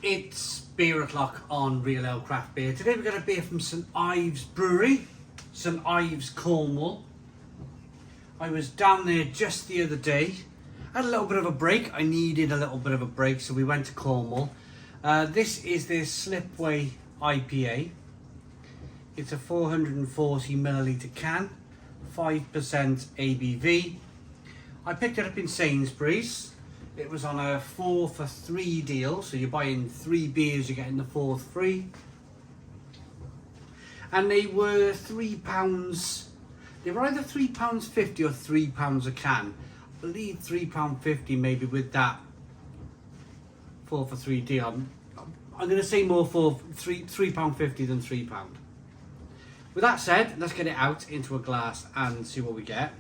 It's beer o'clock on Real Ale Craft Beer. Today we've got a beer from St Ives Brewery, St Ives, Cornwall. I was down there just the other day. Had a little bit of a break. I needed a little bit of a break, so we went to Cornwall. This is their Slipway IPA. It's a 440 milliliter can, 5% ABV. I picked it up in Sainsbury's. It was on a 4 for 3 deal, so you're buying 3 beers, you're getting the 4th free. And they were £3. They were either £3.50 or £3 a can. I believe £3.50 maybe with that 4 for 3 deal. I'm going to say more for £3.50 than £3. With that said, let's get it out into a glass and see what we get.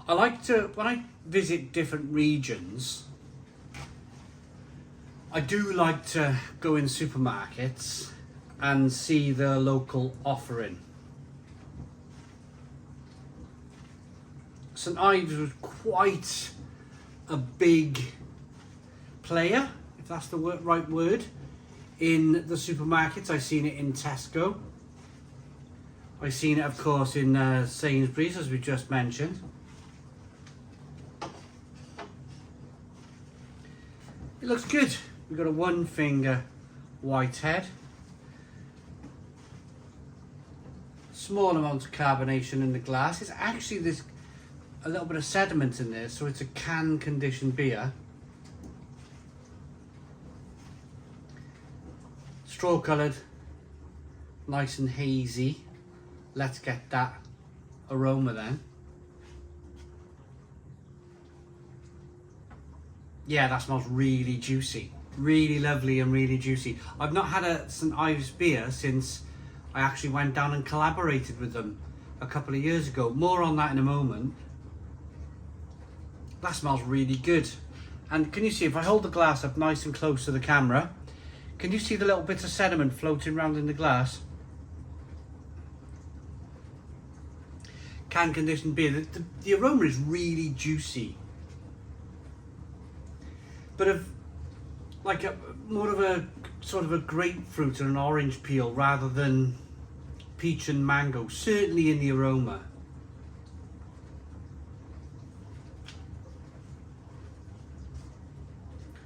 I like to, when I visit different regions, I do like to go in supermarkets and see the local offering. St Ives was quite a big player, if that's the right word, in the supermarkets. I've seen it in Tesco. I've seen it, of course, in Sainsbury's, as we just mentioned. It looks good. We've got a 1 finger white head. Small amount of carbonation in the glass. It's actually there's a little bit of sediment in there, so it's a can conditioned beer. Straw coloured, nice and hazy. Let's get that aroma then. Yeah, that smells really juicy. Really lovely and really juicy. I've not had a St Ives beer since I actually went down and collaborated with them a couple of years ago. More on that in a moment. That smells really good. And can you see, if I hold the glass up nice and close to the camera, can you see the little bits of sediment floating around in the glass? Can conditioned beer. The aroma is really juicy. But of like more of a sort of a grapefruit and an orange peel rather than peach and mango, certainly in the aroma.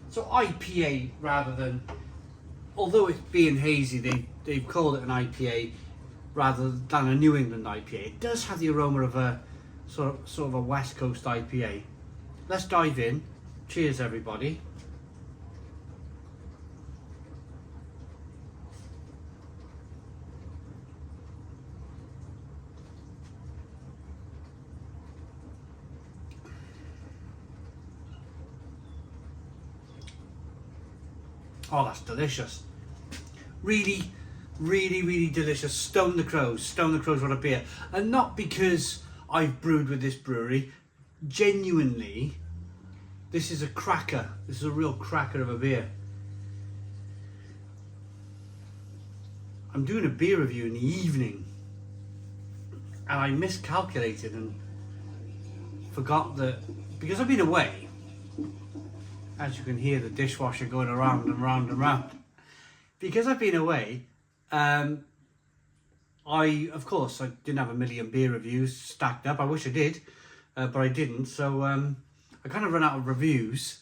So IPA rather than, although it's being hazy, they've called it an IPA rather than a New England IPA. It does have the aroma of a sort of a West Coast IPA. Let's dive in. Cheers, everybody. Oh, that's delicious. Really, really, really delicious. Stone the Crows. Stone the Crows, what a beer. And not because I've brewed with this brewery. Genuinely, this is a cracker. This is a real cracker of a beer. I'm doing a beer review in the evening, and I miscalculated and forgot that, because I've been away, as you can hear the dishwasher going around and round and round. Because I've been away, of course, I didn't have a million beer reviews stacked up. I wish I did, but I didn't. So I kind of run out of reviews,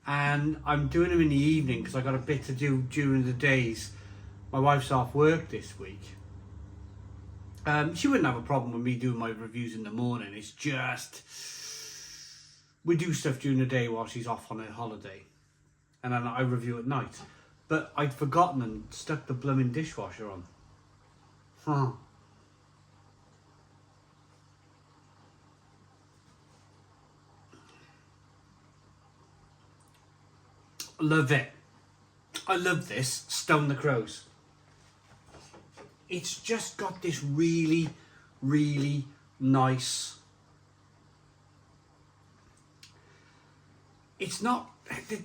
and I'm doing them in the evening because I got a bit to do during the days. My wife's off work this week. She wouldn't have a problem with me doing my reviews in the morning. It's just we do stuff during the day while she's off on her holiday, and then I review at night. But I'd forgotten and stuck the blooming dishwasher on. Huh. Love it. I love this Stone the Crows. It's just got this really, really nice. It's not,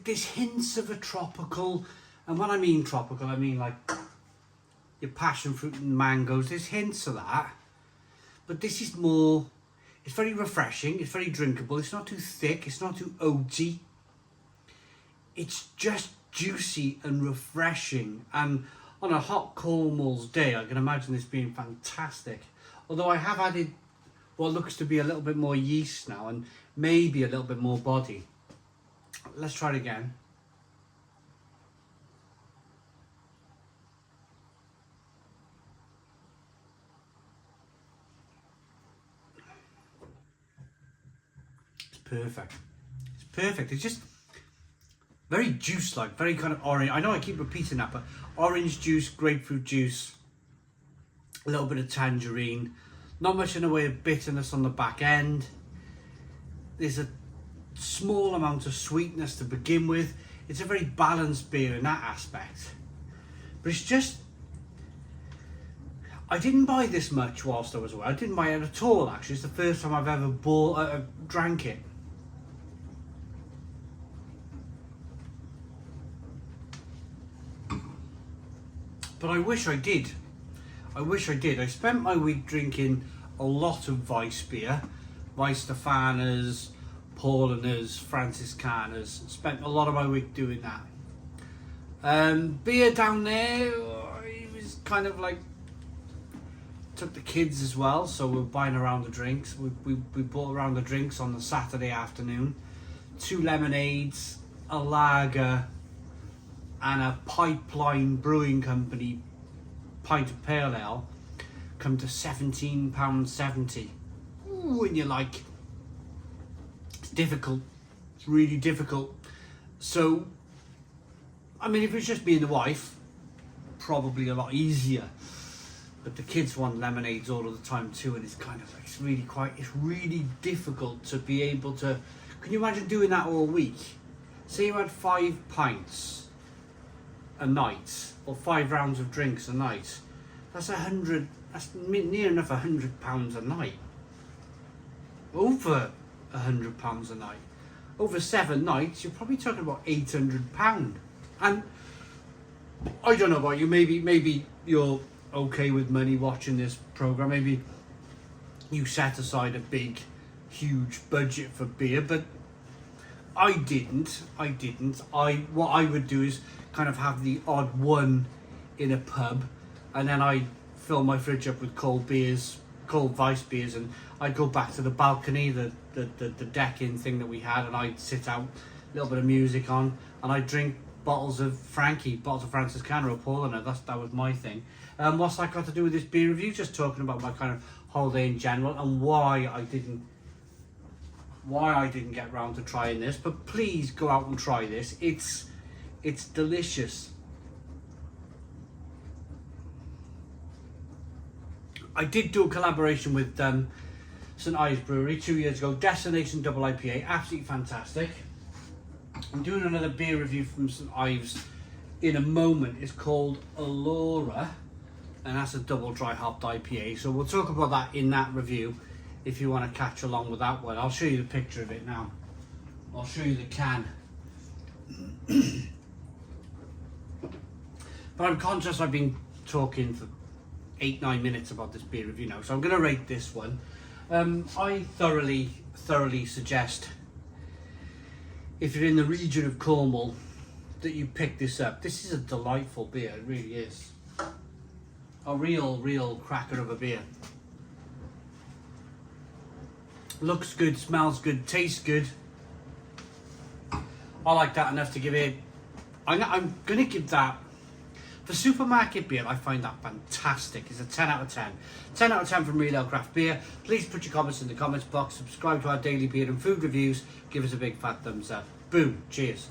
there's hints of a tropical, and when I mean tropical, I mean like your passion fruit and mangoes. There's hints of that, but this is more, it's very refreshing, it's very drinkable, it's not too thick, it's not too oaty. it's just juicy and refreshing, and on a hot Cornwall's day I can imagine this being fantastic. Although I have added what looks to be a little bit more yeast now and maybe a little bit more body. Let's try it again. It's perfect. It's perfect. It's just very juice-like, very kind of orange. I know I keep repeating that, but orange juice, grapefruit juice, a little bit of tangerine, not much in the way of bitterness on the back end. There's a small amount of sweetness to begin with. It's a very balanced beer in that aspect. But it's just, I didn't buy this much whilst I was away. I didn't buy it at all, actually. It's the first time I've ever drank it. But I wish I did. I wish I did. I spent my week drinking a lot of Weiss beer. Weiss Stefanas, Pauliners, Franciscanas. Spent a lot of my week doing that. Beer down there, it was kind of like, took the kids as well, so we're buying around the drinks. We bought around the drinks on the Saturday afternoon. 2 lemonades, a lager, and a Pipeline Brewing Company pint of pale ale come to £17.70. Ooh, and you're like, it's difficult. It's really difficult. So, I mean, if it was just me and the wife, probably a lot easier. But the kids want lemonades all of the time too, and it's kind of like, it's really difficult to be able to. Can you imagine doing that all week? Say you had 5 pints a night, or 5 rounds of drinks a night. That's that's near enough £100 a night. Over £100 a night. Over 7 nights, you're probably talking about £800. And I don't know about you, maybe you're okay with money watching this program. Maybe you set aside a big, huge budget for beer, but I didn't. What I would do is kind of have the odd one in a pub, and then I fill my fridge up with cold Weiss beers, and I'd go back to the balcony, the deck-in thing that we had, and I'd sit out, a little bit of music on, and I'd drink bottles of Franciscana or Paulina. That was my thing. What's that got to do with this beer review? Just talking about my kind of holiday in general and why I didn't get round to trying this. But please go out and try this. It's delicious. I did do a collaboration with St Ives Brewery 2 years ago. Destination Double IPA, absolutely fantastic. I'm doing another beer review from St Ives in a moment. It's called Aroma, and that's a double dry hopped IPA. So we'll talk about that in that review if you want to catch along with that one. I'll show you the picture of it now. I'll show you the can. But I'm conscious I've been talking for 8-9 minutes about this beer review now, so I'm going to rate this one. I thoroughly suggest, if you're in the region of Cornwall, that you pick this up. This is a delightful beer, it really is. A real cracker of a beer. Looks good, smells good, tastes good. I like that enough to give it, I'm going to give that, for supermarket beer, I find that fantastic. It's a 10 out of 10. 10 out of 10 from Real Ale Craft Beer. Please put your comments in the comments box. Subscribe to our daily beer and food reviews. Give us a big fat thumbs up. Boom. Cheers.